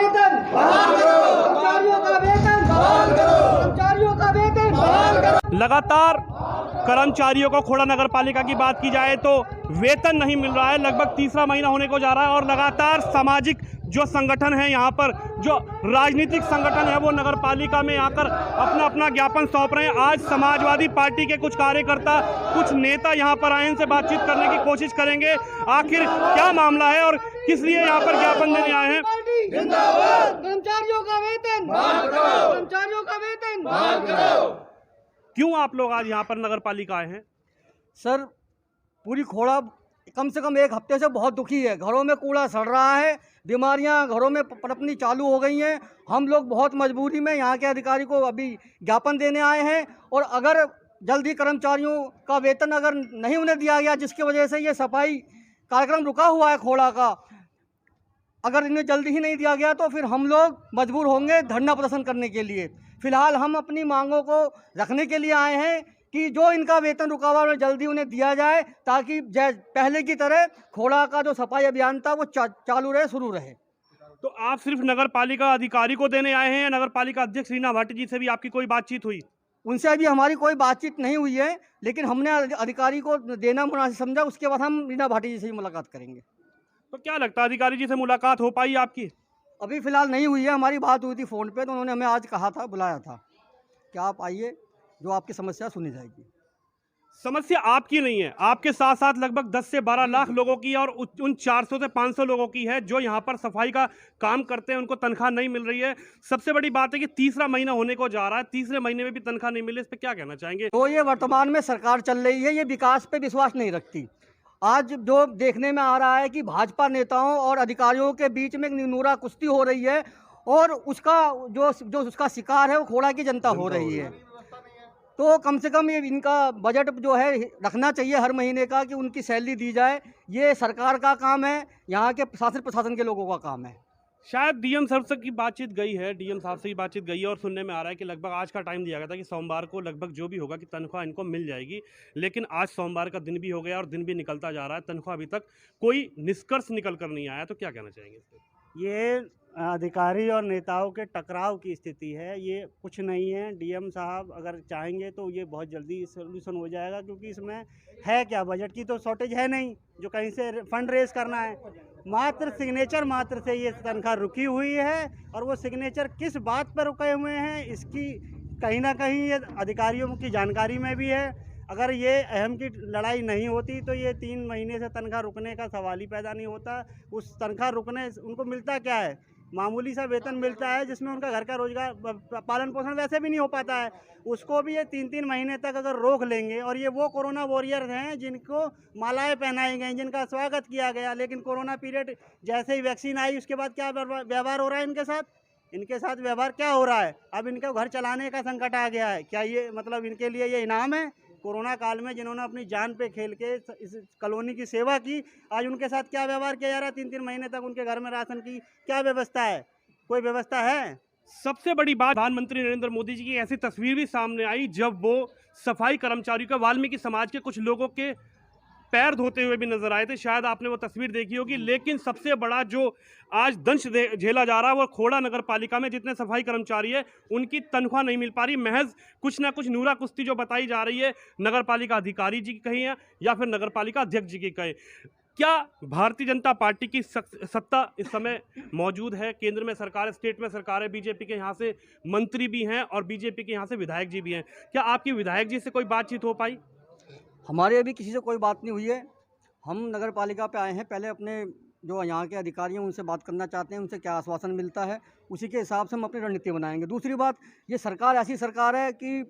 वेतन बहाल करो, कर्मचारियों का वेतन बहाल करो, कर्मचारियों का वेतन बहाल करो। लगातार कर्मचारियों को खोड़ा नगर पालिका की बात की जाए तो वेतन नहीं मिल रहा है, लगभग तीसरा महीना होने को जा रहा है और लगातार सामाजिक जो संगठन है यहाँ पर, जो राजनीतिक संगठन है वो नगर पालिका में आकर अपना अपना ज्ञापन सौंप रहे हैं। आज समाजवादी पार्टी के कुछ कार्यकर्ता, कुछ नेता यहाँ पर आए, इनसे बातचीत करने की कोशिश करेंगे आखिर क्या मामला है और किस लिए यहाँ पर ज्ञापन देने आए हैं। जिंदाबाद, कर्मचारियों का वेतन बहाल करो, कर्मचारियों का वेतन बहाल करो। क्यों आप लोग आज यहाँ पर नगर पालिका आए हैं? सर, पूरी खोड़ा कम से कम एक हफ्ते से बहुत दुखी है। घरों में कूड़ा सड़ रहा है, बीमारियां घरों में पनपनी चालू हो गई हैं। हम लोग बहुत मजबूरी में यहाँ के अधिकारी को अभी ज्ञापन देने आए हैं और अगर जल्दी कर्मचारियों का वेतन अगर नहीं उन्हें दिया गया, जिसकी वजह से ये सफाई कार्यक्रम रुका हुआ है खोड़ा का, अगर इन्हें जल्दी ही नहीं दिया गया तो फिर हम लोग मजबूर होंगे धरना प्रदर्शन करने के लिए। फिलहाल हम अपनी मांगों को रखने के लिए आए हैं कि जो इनका वेतन रुका हुआ है जल्दी उन्हें दिया जाए, ताकि पहले की तरह खोड़ा का जो सफाई अभियान था वो चालू रहे, शुरू रहे। तो आप सिर्फ नगर पालिका अधिकारी को देने आए हैं या नगर पालिका अध्यक्ष रीना भाटी जी से भी आपकी कोई बातचीत हुई? उनसे अभी हमारी कोई बातचीत नहीं हुई है, लेकिन हमने अधिकारी को देना मुनासिब समझा। उसके बाद हम रीना भाटी जी से ही मुलाकात करेंगे। तो क्या लगता है अधिकारी जी से मुलाकात हो पाई आपकी? अभी फ़िलहाल नहीं हुई है। हमारी बात हुई थी फ़ोन पे, तो उन्होंने हमें आज कहा था, बुलाया था कि आप आइए, जो आपकी समस्या सुनी जाएगी। समस्या आपकी नहीं है, आपके साथ साथ लगभग 10 से 12 लाख लोगों की और उन 400 से 500 लोगों की है जो यहाँ पर सफाई का काम करते हैं, उनको तनख्वाह नहीं मिल रही है। सबसे बड़ी बात है कि तीसरा महीना होने को जा रहा है, तीसरे महीने में भी तनख्वाह नहीं मिली, इस पर क्या कहना चाहेंगे? तो ये वर्तमान में सरकार चल रही है, ये विकास पे विश्वास नहीं रखती। आज जो देखने में आ रहा है कि भाजपा नेताओं और अधिकारियों के बीच में एक निनूरा कुश्ती हो रही है और उसका जो उसका शिकार है वो खोड़ा की जनता हो रही है। तो कम से कम ये इनका बजट जो है रखना चाहिए हर महीने का, कि उनकी सैलरी दी जाए। ये सरकार का काम है, यहाँ के शासन प्रशासन के लोगों का काम है। शायद डीएम साहब से की बातचीत गई है, डीएम साहब से ही बातचीत गई है और सुनने में आ रहा है कि लगभग आज का टाइम दिया गया था कि सोमवार को लगभग जो भी होगा कि तनख्वाह इनको मिल जाएगी, लेकिन आज सोमवार का दिन भी हो गया और दिन भी निकलता जा रहा है, तनख्वाह अभी तक कोई निष्कर्ष निकल कर नहीं आया। तो क्या कहना चाहेंगे इस पर? ये अधिकारी और नेताओं के टकराव की स्थिति है, ये कुछ नहीं है। डीएम साहब अगर चाहेंगे तो ये बहुत जल्दी सोल्यूशन हो जाएगा, क्योंकि इसमें है क्या, बजट की तो शॉर्टेज है नहीं जो कहीं से फंड रेज करना है। मात्र सिग्नेचर मात्र से ये तनख्वाह रुकी हुई है और वो सिग्नेचर किस बात पर रुके हुए हैं इसकी कहीं ना कहीं ये अधिकारियों की जानकारी में भी है। अगर ये अहम की लड़ाई नहीं होती तो ये 3 महीने से तनख्वाह रुकने का सवाल ही पैदा नहीं होता। उस तनख्वाह रुकने उनको मिलता क्या है, मामूली सा वेतन मिलता है जिसमें उनका घर का रोजगार पालन पोषण वैसे भी नहीं हो पाता है। उसको भी ये 3-3 महीने तक अगर रोक लेंगे, और ये वो कोरोना वॉरियर हैं जिनको मालाएं पहनाई गई, जिनका स्वागत किया गया, लेकिन कोरोना पीरियड जैसे ही वैक्सीन आई उसके बाद क्या व्यवहार हो रहा है इनके साथ व्यवहार क्या हो रहा है। अब इनका घर चलाने का संकट आ गया है। क्या ये मतलब इनके लिए ये इनाम है? कोरोना काल में जिन्होंने अपनी जान पे खेल के इस कॉलोनी की सेवा की, आज उनके साथ क्या व्यवहार किया जा रहा है? 3-3 महीने तक उनके घर में राशन की क्या व्यवस्था है? कोई व्यवस्था है? सबसे बड़ी बात, प्रधानमंत्री नरेंद्र मोदी जी की ऐसी तस्वीर भी सामने आई जब वो सफाई कर्मचारियों का, वाल्मीकि समाज के कुछ लोगों के पैर धोते हुए भी नजर आए थे। शायद आपने वो तस्वीर देखी होगी। लेकिन सबसे बड़ा जो आज दंश झेला जा रहा है वो खोड़ा नगर पालिका में जितने सफाई कर्मचारी है उनकी तनख्वाह नहीं मिल पा रही। महज कुछ ना कुछ नूरा कुश्ती जो बताई जा रही है नगर पालिका अधिकारी जी की कही है या फिर नगर पालिका अध्यक्ष जी की कहे। क्या भारतीय जनता पार्टी की सत्ता इस समय मौजूद है? केंद्र में सरकार, स्टेट में सरकार है, बीजेपी के यहाँ से मंत्री भी हैं और बीजेपी के यहाँ से विधायक जी भी हैं। क्या आपकी विधायक जी से कोई बातचीत हो पाई? हमारे अभी किसी से कोई बात नहीं हुई है। हम नगर पालिका पे आए हैं, पहले अपने जो यहाँ के अधिकारी हैं उनसे बात करना चाहते हैं, उनसे क्या आश्वासन मिलता है उसी के हिसाब से हम अपनी रणनीति बनाएंगे। दूसरी बात, ये सरकार ऐसी सरकार है कि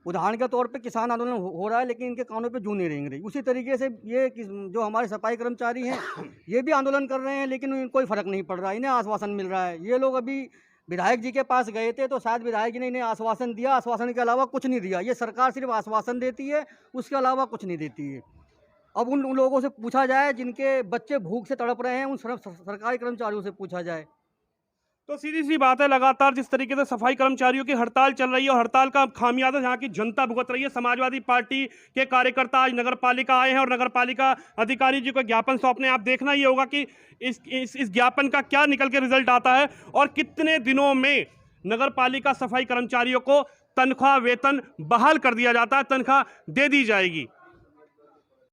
उदाहरण के तौर पे किसान आंदोलन हो रहा है लेकिन इनके कानों पे जूं नहीं रेंग रही। उसी तरीके से ये जो हमारे सफाई कर्मचारी हैं ये भी आंदोलन कर रहे हैं लेकिन इनको कोई फ़र्क नहीं पड़ रहा, इन्हें आश्वासन मिल रहा है। ये लोग अभी विधायक जी के पास गए थे तो शायद विधायक जी ने इन्हें आश्वासन दिया, आश्वासन के अलावा कुछ नहीं दिया। ये सरकार सिर्फ आश्वासन देती है, उसके अलावा कुछ नहीं देती है। अब उन लोगों से पूछा जाए जिनके बच्चे भूख से तड़प रहे हैं, उन सरकारी कर्मचारियों से पूछा जाए। तो सीधी सी बात है, लगातार जिस तरीके से सफाई कर्मचारियों की हड़ताल चल रही है और हड़ताल का खामियाजा यहाँ की जनता भुगत रही है। समाजवादी पार्टी के कार्यकर्ता आज नगर पालिका आए हैं और नगर पालिका अधिकारी जी को ज्ञापन सौंपने। आप देखना ये होगा कि इस ज्ञापन का क्या निकल के रिजल्ट आता है और कितने दिनों में नगर पालिका सफाई कर्मचारियों को तनख्वाह वेतन बहाल कर दिया जाता है, तनख्वाह दे दी जाएगी।